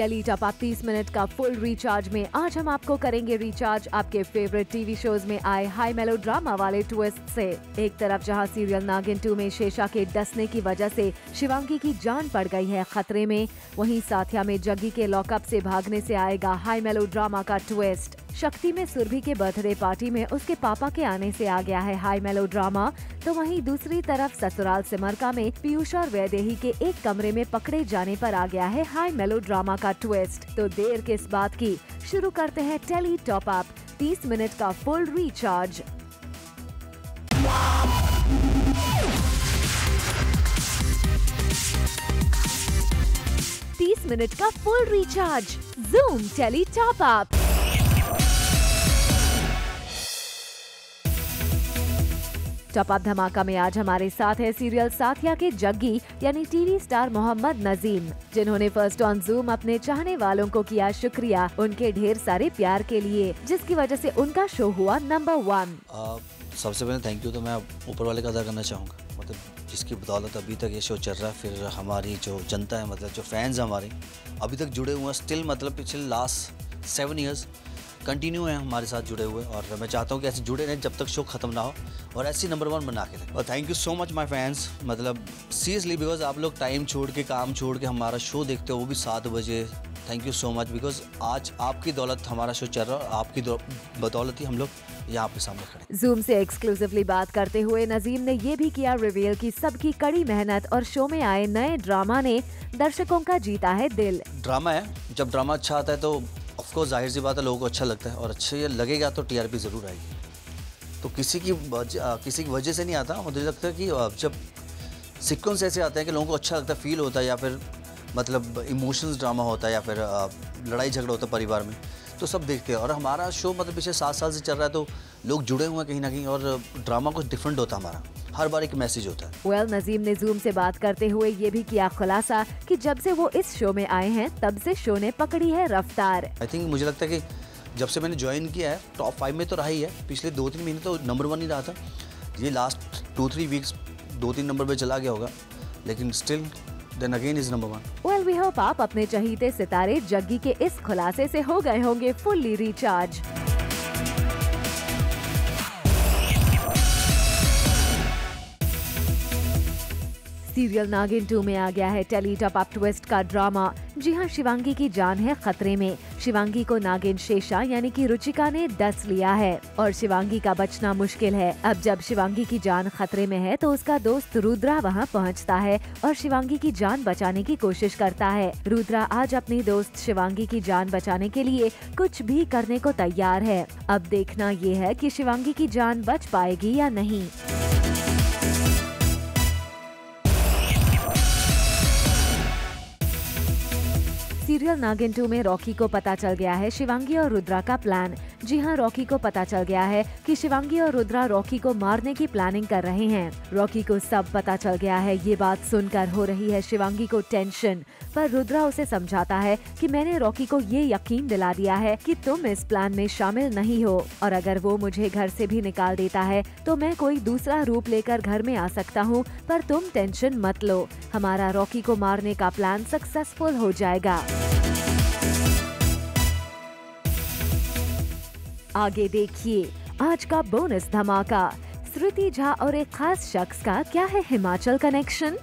Tele top up 30 minute का full recharge में आज हम आपको करेंगे रिचार्ज आपके फेवरेट टीवी शोज में आए हाई मेलो ड्रामा वाले ट्विस्ट से। एक तरफ जहां सीरियल नागिन 2 में शेषा के डसने की वजह से शिवांगी की जान पड़ गई है खतरे में, वहीं साथिया में जग्गी के लॉकअप से भागने से आएगा हाई मेलो ड्रामा का ट्विस्ट। शक्ति में सुरभि के बर्थडे पार्टी में उसके पापा के आने से आ गया है हाई मेलो ड्रामा, तो वहीं दूसरी तरफ ससुराल सिमरका में पीयूष और वैदेही के एक कमरे में पकड़े जाने पर आ गया है हाई मेलो ड्रामा का ट्विस्ट। तो देर किस बात की, शुरू करते हैं टेली टॉप अप 30 मिनट का फुल रिचार्ज। मिनट का full recharge zoom tele top up. Top up धमाका में आज हमारे साथ है सीरियल साथिया के जग्गी यानी टीवी स्टार मोहम्मद नजीम, जिन्होंने फर्स्ट ऑन जूम अपने चाहने वालों को किया शुक्रिया उनके ढेर सारे प्यार के लिए, जिसकी वजह से उनका शो हुआ नंबर 1। सबसे पहले थैंक यू तो मैं ऊपर वाले का अदा करना चाहूँगा, मतलब जिसकी बदौलत अभी तक ये शो चल रहा है। फिर हमारी जो जनता है, मतलब जो फैंस हैं हमारे अभी तक जुड़े हुए हैं स्टिल, मतलब पिछले लास्ट 7 ईयर्स कंटिन्यू हैं हमारे साथ जुड़े हुए, और मैं चाहता हूँ कि ऐसे जुड़े रहें जब तक शो ख़त्म ना हो और ऐसी नंबर 1 बना के रखें। और thank you so much my fans, मतलब सीरियसली, बिकॉज आप लोग टाइम छोड़ के काम छोड़ के हमारा शो देखते हो, वो भी 7 बजे। Thank you so much, because आज आपकी दौलत हमारा शो चल रहा है और आपकी बदौलत ही हम लोग यहाँ पे सामने खड़े। जूम से एक्सक्लूसिवली बात करते हुए नजीम ने ये भी किया रिवील कि सबकी कड़ी मेहनत और शो में आए नए ड्रामा ने दर्शकों का जीता है दिल। ड्रामा है, जब ड्रामा अच्छा आता है तो ऑफकोर्स जाहिर सी बात है लोगों को अच्छा लगता है, और अच्छा ये लगेगा तो टीआरपी ज़रूर आएगी। तो किसी की वजह से नहीं आता, मुझे लगता है कि जब सीक्वेंस ऐसे आते हैं कि लोगों को अच्छा लगता है, फील होता है, या फिर मतलब इमोशंस ड्रामा होता है, या फिर लड़ाई झगड़ा होता है परिवार में, तो सब देखते हैं। और हमारा शो मतलब पिछले 7 साल से चल रहा है, तो लोग जुड़े हुए हैं कहीं ना कहीं, और ड्रामा कुछ डिफरेंट होता है हमारा, हर बार एक मैसेज होता है। वेल, नजीम ने जूम से बात करते हुए ये भी किया खुलासा कि जब से वो इस शो में आए हैं तब से शो ने पकड़ी है रफ्तार। आई थिंक मुझे लगता है कि जब से मैंने ज्वाइन किया है टॉप 5 में तो रहा ही है, पिछले 2-3 महीने तो नंबर 1 ही रहा था, ये लास्ट 2-3 वीक्स 2-3 नंबर पे चला गया होगा, लेकिन still then again is number 1। Well, we hope आप अपने चहीते सितारे जग्गी के इस खुलासे से हो गए होंगे फुल्ली रिचार्ज। सीरियल नागिन 2 में आ गया है टेली टॉप अप ट्विस्ट का ड्रामा। जी हां, शिवांगी की जान है खतरे में। शिवांगी को नागिन शेषा यानी कि रुचिका ने डस लिया है और शिवांगी का बचना मुश्किल है। अब जब शिवांगी की जान खतरे में है तो उसका दोस्त रुद्रा वहां पहुंचता है और शिवांगी की जान बचाने की कोशिश करता है। रुद्रा आज अपनी दोस्त शिवांगी की जान बचाने के लिए कुछ भी करने को तैयार है। अब देखना ये है कि शिवांगी की जान बच पाएगी या नहीं। सीरियल नागिन 2 में रॉकी को पता चल गया है शिवांगी और रुद्रा का प्लान। जी हां, रॉकी को पता चल गया है कि शिवांगी और रुद्रा रॉकी को मारने की प्लानिंग कर रहे हैं। रॉकी को सब पता चल गया है। ये बात सुनकर हो रही है शिवांगी को टेंशन, पर रुद्रा उसे समझाता है कि मैंने रॉकी को ये यकीन दिला दिया है कि तुम इस प्लान में शामिल नहीं हो, और अगर वो मुझे घर से भी निकाल देता है तो मैं कोई दूसरा रूप लेकर घर में आ सकता हूँ, पर तुम टेंशन मत लो, हमारा रॉकी को मारने का प्लान सक्सेसफुल हो जाएगा। आगे देखिए आज का बोनस धमाका। श्रुति झा और एक खास शख्स का क्या है हिमाचल कनेक्शन।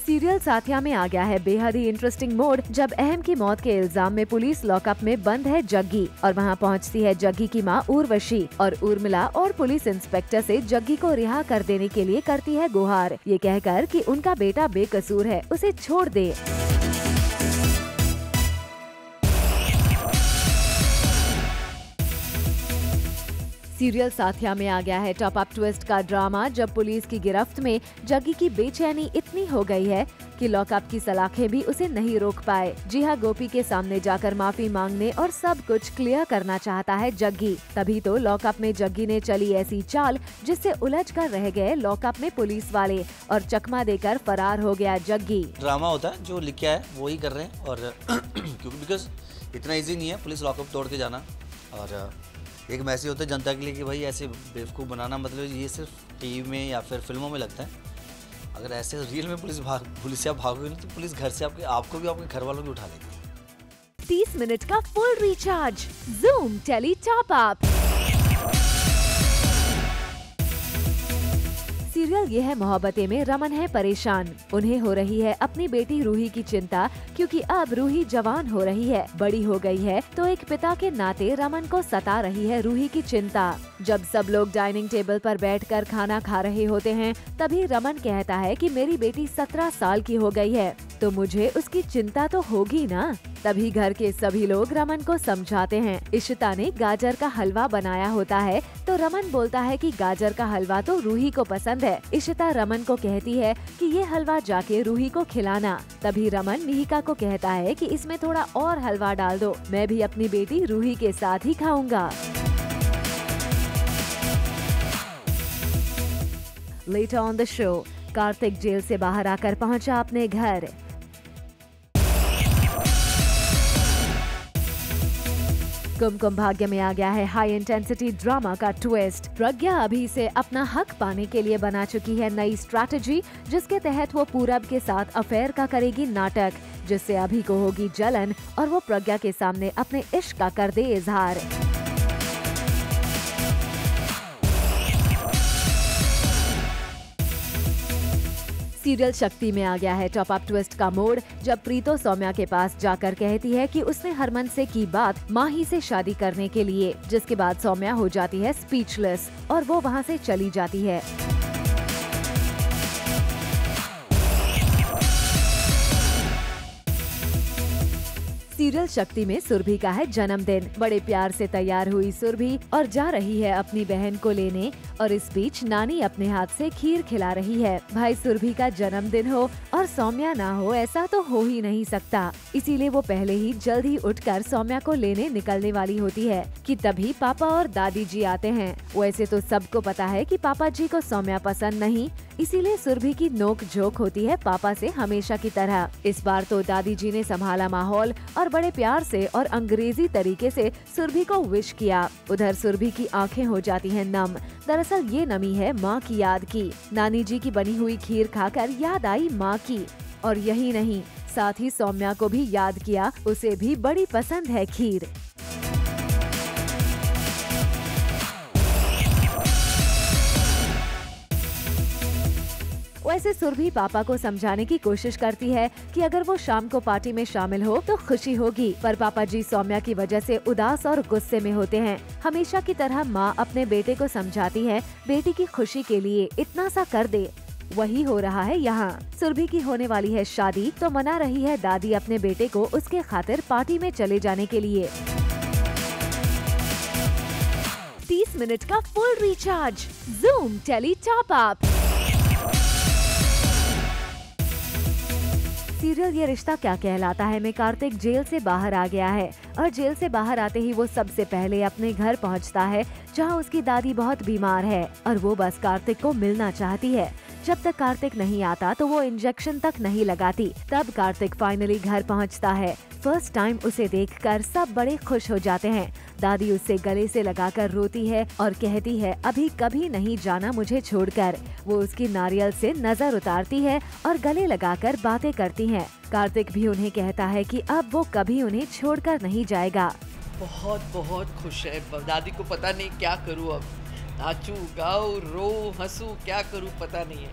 सीरियल साथिया में आ गया है बेहद ही इंटरेस्टिंग मोड, जब अहम की मौत के इल्जाम में पुलिस लॉकअप में बंद है जग्गी, और वहां पहुंचती है जग्गी की मां उर्वशी, और उर्मिला और पुलिस इंस्पेक्टर से जग्गी को रिहा कर देने के लिए करती है गुहार, ये कहकर कि उनका बेटा बेकसूर है, उसे छोड़ दे। सीरियल साथिया में आ गया है टॉप अप ट्विस्ट का ड्रामा, जब पुलिस की गिरफ्त में जग्गी की बेचैनी इतनी हो गई है कि लॉकअप की सलाखें भी उसे नहीं रोक पाए। जी हां, गोपी के सामने जाकर माफी मांगने और सब कुछ क्लियर करना चाहता है जग्गी। तभी तो लॉकअप में जग्गी ने चली ऐसी चाल जिससे उलझ कर रह गए लॉकअप में पुलिस वाले, और चकमा देकर फरार हो गया जग्गी। ड्रामा होता है, जो लिखा है वो ही कर रहे हैं, और क्योंकि बिकॉज इतना ईजी नहीं है पुलिस लॉकअप तोड़ के जाना, और एक मैसेज होता है जनता के लिए कि भाई ऐसे बेवकूफ़ बनाना, मतलब ये सिर्फ टीवी में या फिर फिल्मों में लगता है, अगर ऐसे रियल में पुलिस से आप भागोगे नहीं तो पुलिस घर से आपको भी आपके घर वालों भी उठा लेगी। 30 मिनट का full recharge Zoom tele top up. Serial Yeh Hai Mohabbatein में रमन है परेशान। उन्हें हो रही है अपनी बेटी रूही की चिंता, क्योंकि अब रूही जवान हो रही है, बड़ी हो गई है, तो एक पिता के नाते रमन को सता रही है रूही की चिंता। जब सब लोग डाइनिंग टेबल पर बैठकर खाना खा रहे होते हैं, तभी रमन कहता है कि मेरी बेटी 17 साल की हो गई है, तो मुझे उसकी चिंता तो होगी ना। तभी घर के सभी लोग रमन को समझाते हैं। इशिता ने गाजर का हलवा बनाया होता है, तो रमन बोलता है कि गाजर का हलवा तो रूही को पसंद है। इशिता रमन को कहती है कि ये हलवा जाके रूही को खिलाना। तभी रमन मिहिका को कहता है कि इसमें थोड़ा और हलवा डाल दो, मैं भी अपनी बेटी रूही के साथ ही खाऊंगा। Later on the show, Kartik जेल से बाहर आकर पहुंचा अपने घर। कुमकुम भाग्य में आ गया है हाई इंटेंसिटी ड्रामा का ट्विस्ट। प्रज्ञा अभी से अपना हक पाने के लिए बना चुकी है नई स्ट्रैटेजी, जिसके तहत वो पूरब के साथ अफेयर का करेगी नाटक, जिससे अभी को होगी जलन और वो प्रज्ञा के सामने अपने इश्क का कर दे इजहार। सीरियल शक्ति में आ गया है टॉप अप ट्विस्ट का मोड़, जब प्रीतो सौम्या के पास जाकर कहती है कि उसने हरमन से की बात माही से शादी करने के लिए, जिसके बाद सौम्या हो जाती है स्पीचलेस और वो वहाँ से चली जाती है। सीरियल शक्ति में सुरभि का है जन्मदिन। बड़े प्यार से तैयार हुई सुरभि और जा रही है अपनी बहन को लेने, और इस बीच नानी अपने हाथ से खीर खिला रही है। भाई सुरभि का जन्मदिन हो और सौम्या ना हो, ऐसा तो हो ही नहीं सकता। इसीलिए वो पहले ही जल्दी उठकर सौम्या को लेने निकलने वाली होती है कि तभी पापा और दादी जी आते हैं। वैसे तो सबको पता है कि पापा जी को सौम्या पसंद नहीं, इसीलिए सुरभि की नोक झोंक होती है पापा से हमेशा की तरह। इस बार तो दादी जी ने संभाला माहौल और बड़े प्यार से और अंग्रेजी तरीके से सुरभि को विश किया। उधर सुरभि की आंखें हो जाती हैं नम। दरअसल ये नमी है माँ की याद की। नानी जी की बनी हुई खीर खाकर याद आई माँ की, और यही नहीं, साथ ही सौम्या को भी याद किया, उसे भी बड़ी पसंद है खीर। वैसे सुरभि पापा को समझाने की कोशिश करती है कि अगर वो शाम को पार्टी में शामिल हो तो खुशी होगी, पर पापा जी सौम्या की वजह से उदास और गुस्से में होते हैं। हमेशा की तरह माँ अपने बेटे को समझाती है, बेटी की खुशी के लिए इतना सा कर दे। वही हो रहा है यहाँ। सुरभि की होने वाली है शादी, तो मना रही है दादी अपने बेटे को उसके खातिर पार्टी में चले जाने के लिए। 30 मिनट का full recharge Zoom tele top up. Serial Yeh Rishta क्या कहलाता है में कार्तिक जेल से बाहर आ गया है, और जेल से बाहर आते ही वो सबसे पहले अपने घर पहुंचता है, जहां उसकी दादी बहुत बीमार है और वो बस कार्तिक को मिलना चाहती है। जब तक कार्तिक नहीं आता तो वो इंजेक्शन तक नहीं लगाती। तब कार्तिक फाइनली घर पहुंचता है। फर्स्ट टाइम उसे देखकर सब बड़े खुश हो जाते हैं। दादी उससे गले से लगाकर रोती है और कहती है, अभी कभी नहीं जाना मुझे छोड़कर। वो उसकी नारियल से नजर उतारती है और गले लगाकर बातें करती हैं। कार्तिक भी उन्हें कहता है कि अब वो कभी उन्हें छोड़कर नहीं जाएगा। बहुत बहुत खुश है दादी को, पता नहीं क्या करूँ अब, नाचूं गाऊं रो हंसूं क्या करूँ पता नहीं है।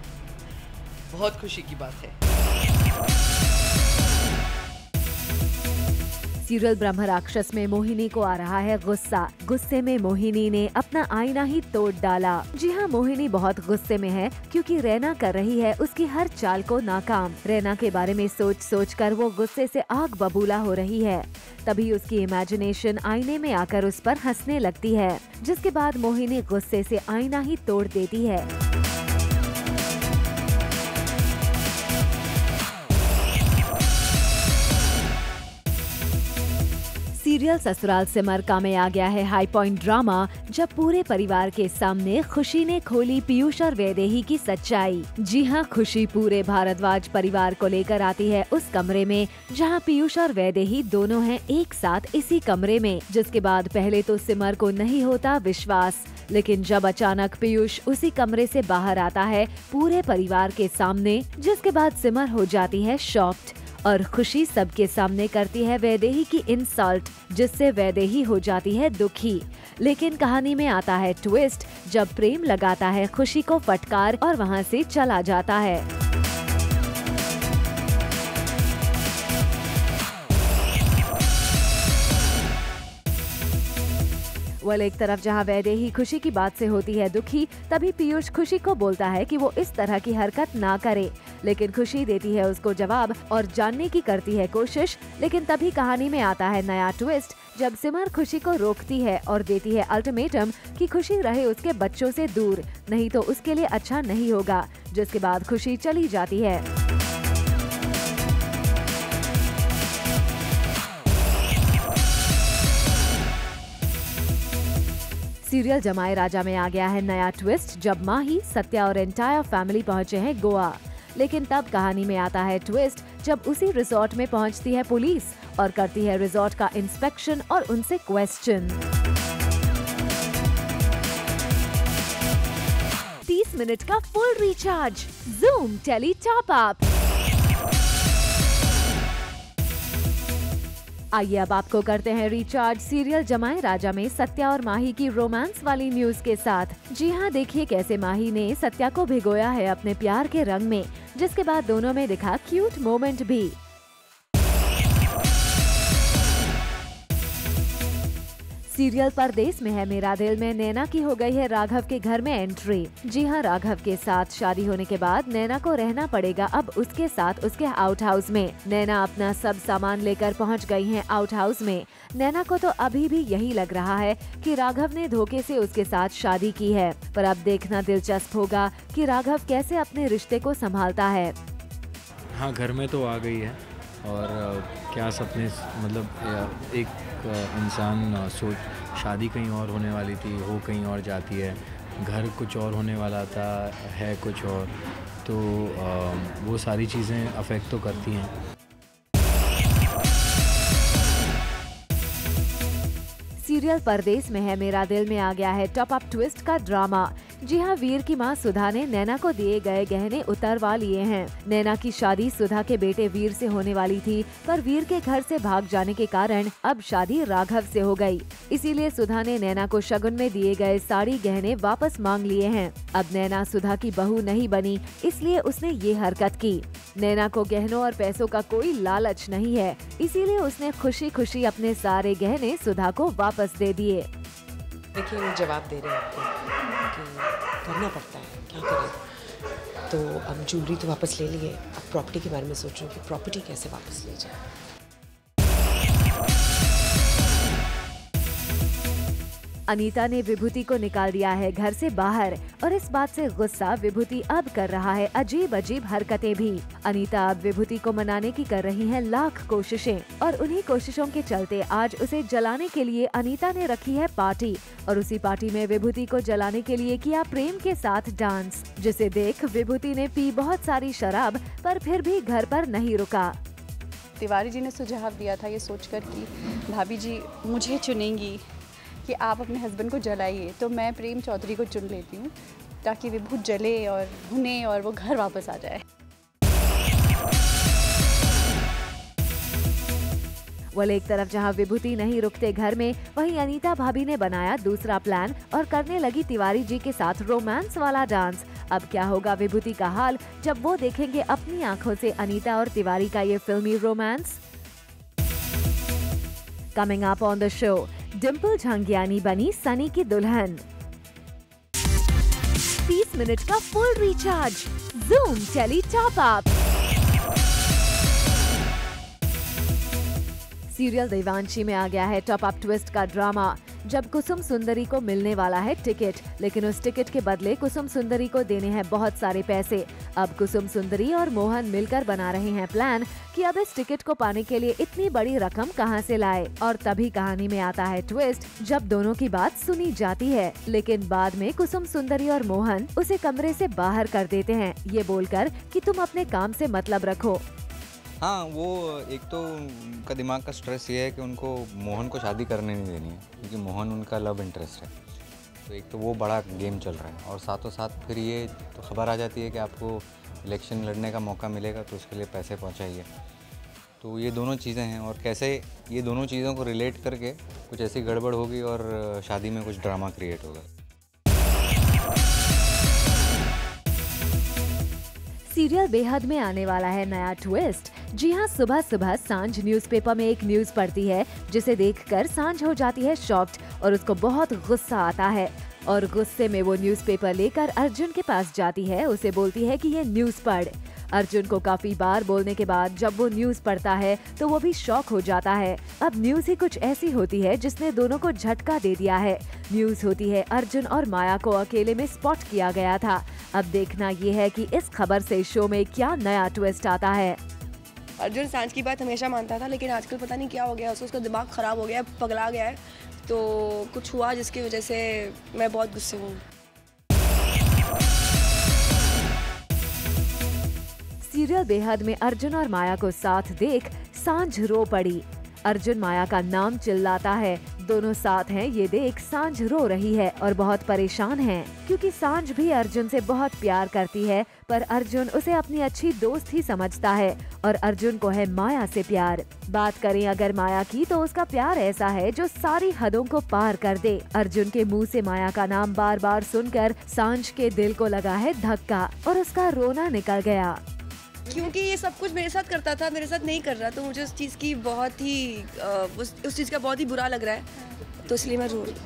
बहुत खुशी की बात है। सीरियल ब्रह्म राक्षस में मोहिनी को आ रहा है गुस्सा। गुस्से में मोहिनी ने अपना आईना ही तोड़ डाला। जी हाँ, मोहिनी बहुत गुस्से में है क्योंकि रैना कर रही है उसकी हर चाल को नाकाम। रैना के बारे में सोच सोच कर वो गुस्से से आग बबूला हो रही है। तभी उसकी इमेजिनेशन आईने में आकर उस पर हंसने लगती है, जिसके बाद मोहिनी गुस्से से आईना ही तोड़ देती है। सीरियल ससुराल सिमर का में आ गया है हाई पॉइंट ड्रामा, जब पूरे परिवार के सामने खुशी ने खोली पीयूष और वैदेही की सच्चाई। जी हाँ, खुशी पूरे भारद्वाज परिवार को लेकर आती है उस कमरे में जहाँ पीयूष और वैदेही दोनों हैं एक साथ इसी कमरे में। जिसके बाद पहले तो सिमर को नहीं होता विश्वास, लेकिन जब अचानक पीयूष उसी कमरे से बाहर आता है पूरे परिवार के सामने, जिसके बाद सिमर हो जाती है शॉक्ड और खुशी सबके सामने करती है वैदेही की इंसल्ट, जिससे वैदेही हो जाती है दुखी। लेकिन कहानी में आता है ट्विस्ट जब प्रेम लगाता है खुशी को फटकार और वहां से चला जाता है। वल एक तरफ जहां वैदेही खुशी की बात से होती है दुखी, तभी पीयूष खुशी को बोलता है कि वो इस तरह की हरकत ना करे, लेकिन खुशी देती है उसको जवाब और जानने की करती है कोशिश। लेकिन तभी कहानी में आता है नया ट्विस्ट जब सिमर खुशी को रोकती है और देती है अल्टीमेटम कि खुशी रहे उसके बच्चों से दूर, नहीं तो उसके लिए अच्छा नहीं होगा, जिसके बाद खुशी चली जाती है। सीरियल जमाई राजा में आ गया है नया ट्विस्ट जब माही, सत्या और एंटायर फैमिली पहुंचे हैं गोवा। लेकिन तब कहानी में आता है ट्विस्ट जब उसी रिजॉर्ट में पहुंचती है पुलिस और करती है रिजॉर्ट का इंस्पेक्शन और उनसे क्वेश्चन। 30 मिनट का full recharge, Zoom tele top up. आइए अब आपको करते हैं रिचार्ज सीरियल जमाई राजा में सत्या और माही की रोमांस वाली न्यूज के साथ। जी हाँ, देखिए कैसे माही ने सत्या को भिगोया है अपने प्यार के रंग में, जिसके बाद दोनों में दिखा क्यूट मोमेंट भी। सीरियल परदेस में है मेरा दिल में नैना की हो गई है राघव के घर में एंट्री। जी हाँ, राघव के साथ शादी होने के बाद नैना को रहना पड़ेगा अब उसके साथ उसके आउट हाउस में। नैना अपना सब सामान लेकर पहुंच गई हैं आउट हाउस में। नैना को तो अभी भी यही लग रहा है कि राघव ने धोखे से उसके साथ शादी की है, पर अब देखना दिलचस्प होगा कि राघव कैसे अपने रिश्ते को संभालता है। हाँ, घर में तो आ गई है और क्या सपने, मतलब एक इंसान सोच शादी कहीं और होने वाली थी, वो कहीं और जाती है, घर कुछ और होने वाला था, है कुछ और, तो वो सारी चीज़ें अफेक्ट तो करती हैं। सीरियल परदेस में है मेरा दिल में आ गया है टॉप अप ट्विस्ट का ड्रामा। जी हाँ, वीर की मां सुधा ने नैना को दिए गए गहने उतरवा लिए हैं। नैना की शादी सुधा के बेटे वीर से होने वाली थी, पर वीर के घर से भाग जाने के कारण अब शादी राघव से हो गई। इसीलिए सुधा ने नैना को शगुन में दिए गए साड़ी गहने वापस मांग लिए हैं। अब नैना सुधा की बहू नहीं बनी, इसलिए उसने ये हरकत की। नैना को गहनों और पैसों का कोई लालच नहीं है, इसीलिए उसने खुशी खुशी अपने सारे गहने सुधा को वापस दे दिए। देखिए, वो जवाब दे रहे हैं आपको कि करना पड़ता है, क्या करें। तो अब ज्वेलरी तो वापस ले लिए, अब प्रॉपर्टी के बारे में सोच रही हूँ कि प्रॉपर्टी कैसे वापस ले जाए। अनीता ने विभूति को निकाल दिया है घर से बाहर और इस बात से गुस्सा विभूति अब कर रहा है अजीब अजीब हरकतें भी। अनीता अब विभूति को मनाने की कर रही है लाख कोशिशें और उन्हीं कोशिशों के चलते आज उसे जलाने के लिए अनीता ने रखी है पार्टी और उसी पार्टी में विभूति को जलाने के लिए किया प्रेम के साथ डांस, जिसे देख विभूति ने पी बहुत सारी शराब पर फिर भी घर पर नहीं रुका। तिवारी जी ने सुझाव दिया था ये सोचकर कि भाभी जी मुझे चुनेंगी कि आप अपने हस्बैंड को जलाइए, तो मैं प्रेम चौधरी को चुन लेती हूँ ताकि विभूत जले और भुने और वो घर वापस आ जाए। वल एक तरफ जहां विभूति नहीं रुकते घर में, वहीं अनीता भाभी ने बनाया दूसरा प्लान और करने लगी तिवारी जी के साथ रोमांस वाला डांस। अब क्या होगा विभूति का हाल जब वो देखेंगे अपनी आंखों से अनीता और तिवारी का ये फिल्मी रोमांस। Coming up on the show, Dimple Jhangiani बनी सनी की दुल्हन। 30 मिनट का full recharge, Zoom tele top up. Serial Devanshi में आ गया है टॉप अप ट्विस्ट का ड्रामा जब कुसुम सुंदरी को मिलने वाला है टिकट, लेकिन उस टिकट के बदले कुसुम सुंदरी को देने हैं बहुत सारे पैसे। अब कुसुम सुंदरी और मोहन मिलकर बना रहे हैं प्लान कि अब इस टिकट को पाने के लिए इतनी बड़ी रकम कहां से लाए। और तभी कहानी में आता है ट्विस्ट जब दोनों की बात सुनी जाती है, लेकिन बाद में कुसुम सुंदरी और मोहन उसे कमरे से बाहर कर देते हैं, ये बोलकर कि तुम अपने काम से मतलब रखो। हाँ, वो एक तो उनका दिमाग का स्ट्रेस ये है कि उनको मोहन को शादी करने नहीं देनी है, क्योंकि मोहन उनका लव इंटरेस्ट है। तो एक तो वो बड़ा गेम चल रहा है और साथों साथ फिर ये तो खबर आ जाती है कि आपको इलेक्शन लड़ने का मौका मिलेगा तो उसके लिए पैसे पहुंचाइए। तो ये दोनों चीज़ें हैं और कैसे ये दोनों चीज़ों को रिलेट करके कुछ ऐसी गड़बड़ होगी और शादी में कुछ ड्रामा क्रिएट होगा। सीरियल बेहद में आने वाला है नया ट्विस्ट। जी हाँ, सुबह सुबह सांझ न्यूज़पेपर में एक न्यूज़ पढ़ती है जिसे देखकर सांझ हो जाती है शॉक्ड और उसको बहुत गुस्सा आता है और गुस्से में वो न्यूज़पेपर लेकर अर्जुन के पास जाती है। उसे बोलती है कि ये न्यूज़ पढ़। अर्जुन को काफी बार बोलने के बाद जब वो न्यूज़ पढ़ता है तो वो भी शॉक हो जाता है। अब न्यूज़ ही कुछ ऐसी होती है जिसने दोनों को झटका दे दिया है। न्यूज़ होती है अर्जुन और माया को अकेले में स्पॉट किया गया था। अब देखना ये है कि इस खबर से शो में क्या नया ट्विस्ट आता है। अर्जुन सांझ की बात हमेशा मानता था, लेकिन आजकल पता नहीं क्या हो गया उसका दिमाग खराब हो गया है, पगला गया है। तो कुछ हुआ जिसकी वजह से मैं बहुत गुस्से हूँ। सीरियल बेहद में अर्जुन और माया को साथ देख सांझ रो पड़ी। अर्जुन माया का नाम चिल्लाता है, दोनों साथ हैं ये देख सांझ रो रही है और बहुत परेशान है क्योंकि सांझ भी अर्जुन से बहुत प्यार करती है, पर अर्जुन उसे अपनी अच्छी दोस्त ही समझता है और अर्जुन को है माया से प्यार। बात करें अगर माया की तो उसका प्यार ऐसा है जो सारी हदों को पार कर दे। अर्जुन के मुंह से माया का नाम बार बार सुनकर सांझ के दिल को लगा है धक्का और उसका रोना निकल गया। क्योंकि ये सब कुछ मेरे साथ करता था, मेरे साथ नहीं कर रहा, तो मुझे उस चीज़ की बहुत ही उस चीज़ का बहुत ही बुरा लग रहा है, तो इसलिए मैं रो रही हूँ।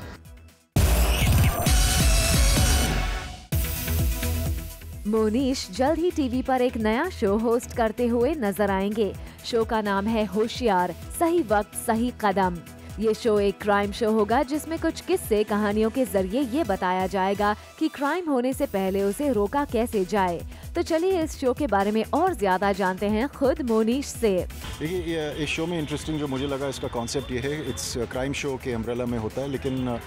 मोनीश जल्द ही टीवी पर एक नया शो होस्ट करते हुए नजर आएंगे। शो का नाम है होशियार, सही वक्त सही कदम। ये शो एक क्राइम शो होगा जिसमें कुछ किस्से कहानियों के जरिए ये बताया जाएगा कि क्राइम होने से पहले उसे रोका कैसे जाए। तो चलिए इस शो के बारे में और ज्यादा जानते हैं खुद मोनीश से। देखिए, इस शो में इंटरेस्टिंग जो मुझे लगा इसका कॉन्सेप्ट ये है, इट्स क्राइम शो के अम्ब्रेला में होता है, लेकिन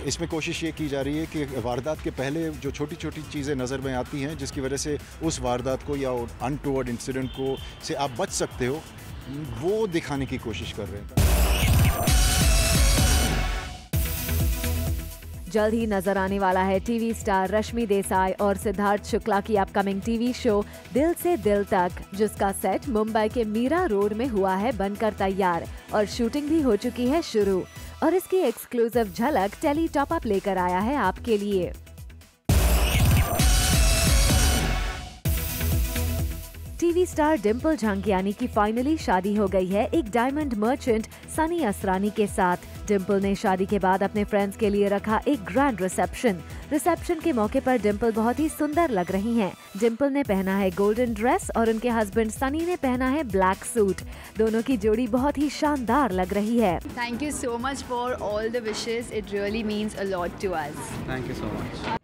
इसमें कोशिश ये की जा रही है कि वारदात के पहले जो छोटी छोटी चीज़ें नज़र में आती हैं जिसकी वजह से उस वारदात को या अनटूवर्ड इंसिडेंट को से आप बच सकते हो, वो दिखाने की कोशिश कर रहे हैं। जल्द ही नजर आने वाला है टीवी स्टार रश्मि देसाई और सिद्धार्थ शुक्ला की अपकमिंग टीवी शो दिल से दिल तक, जिसका सेट मुंबई के मीरा रोड में हुआ है बनकर तैयार और शूटिंग भी हो चुकी है शुरू। और इसकी एक्सक्लूसिव झलक टेली टॉप अप लेकर आया है आपके लिए। टीवी स्टार डिम्पल झांकियानी की फाइनली शादी हो गई है एक डायमंड मर्चेंट सनी असरानी के साथ। डिम्पल ने शादी के बाद अपने फ्रेंड्स के लिए रखा एक ग्रैंड रिसेप्शन के मौके पर डिम्पल बहुत ही सुंदर लग रही हैं। डिम्पल ने पहना है गोल्डन ड्रेस और उनके हस्बैंड सनी ने पहना है ब्लैक सूट। दोनों की जोड़ी बहुत ही शानदार लग रही है। Thank you so much for all the wishes. It really means a lot to us. Thank you so much.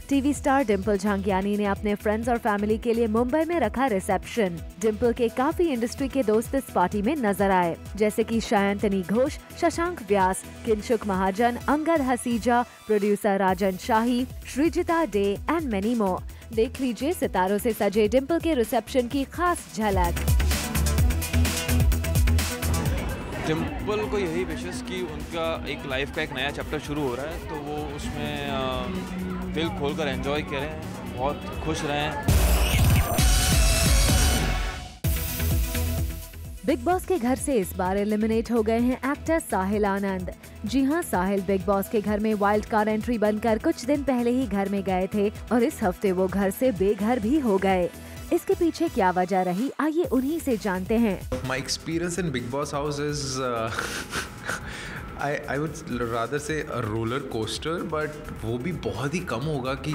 TV star Dimple Jhangiani ने अपने फ्रेंड्स और फैमिली के लिए मुंबई में रखा रिसेप्शन। डिम्पल के काफी इंडस्ट्री के दोस्त इस पार्टी में नजर आए, जैसे कि Sayantani Ghosh, Shashank Vyas, Kinshuk Mahajan, Angad Hasija, producer Rajan Shahi, Srijita De and many more. देख लीजिए सितारों से सजे डिम्पल के रिसेप्शन की खास झलक। डिम्पल को यही विशेष कि उनका एक लाइफ का एक नया चैप्टर शुरू हो रहा है, तो वो उसमें दिल खोलकर एंजॉय करें, बहुत खुश रहें। बिग बॉस के घर से इस बार एलिमिनेट हो गए हैं एक्टर साहिल आनंद। जी हां, साहिल बिग बॉस के घर में वाइल्ड कार्ड एंट्री बनकर कुछ दिन पहले ही घर में गए थे और इस हफ्ते वो घर से बेघर भी हो गए। इसके पीछे क्या वजह रही, आइए उन्हीं से जानते हैं। My experience in Big Boss house is I would rather say a roller coaster, but वो भी बहुत ही कम होगा कि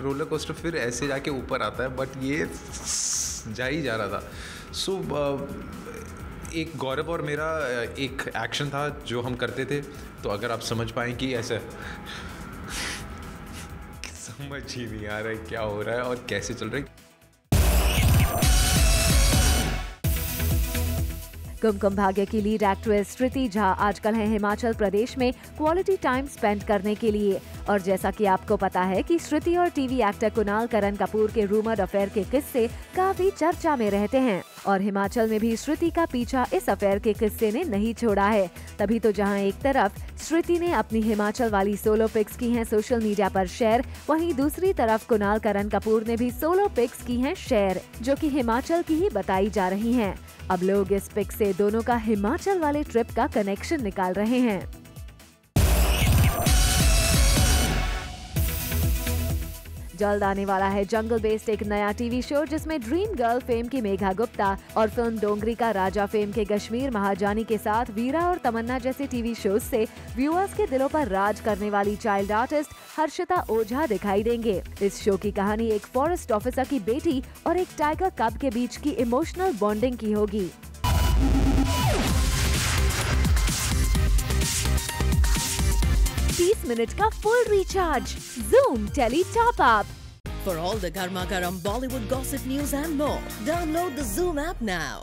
रोलर कोस्टर फिर ऐसे जाके ऊपर आता है, बट ये जा ही जा रहा था। सो एक गौरव और मेरा एक एक्शन था जो हम करते थे, तो अगर आप समझ पाएँ कि ऐसा समझ ही नहीं आ रहा है क्या हो रहा है और कैसे चल रहा है। कुमकुम भाग्य की लीड एक्ट्रेस श्रुति झा आजकल है हिमाचल प्रदेश में क्वालिटी टाइम स्पेंड करने के लिए। और जैसा कि आपको पता है कि श्रुति और टीवी एक्टर कुणाल करण कपूर के रूमर्ड अफेयर के किस्से काफी चर्चा में रहते हैं और हिमाचल में भी श्रुति का पीछा इस अफेयर के किस्से ने नहीं छोड़ा है। तभी तो जहां एक तरफ श्रुति ने अपनी हिमाचल वाली सोलो पिक्स की हैं सोशल मीडिया पर शेयर, वहीं दूसरी तरफ कुणाल करण कपूर ने भी सोलो पिक्स की हैं शेयर, जो कि हिमाचल की ही बताई जा रही हैं। अब लोग इस पिक से दोनों का हिमाचल वाले ट्रिप का कनेक्शन निकाल रहे हैं। जल्द आने वाला है जंगल बेस्ड एक नया टीवी शो, जिसमें ड्रीम गर्ल फेम की मेघा गुप्ता और फिल्म डोंगरी का राजा फेम के कश्मीर महाजानी के साथ वीरा और तमन्ना जैसे टीवी शोज से व्यूअर्स के दिलों पर राज करने वाली चाइल्ड आर्टिस्ट हर्षिता ओझा दिखाई देंगे। इस शो की कहानी एक फॉरेस्ट ऑफिसर की बेटी और एक टाइगर कब के बीच की इमोशनल बॉन्डिंग की होगी। 30 मिनट का full recharge Zoom Tele Top Up। For all the Garma Garam Bollywood gossip news and more, download the Zoom app now.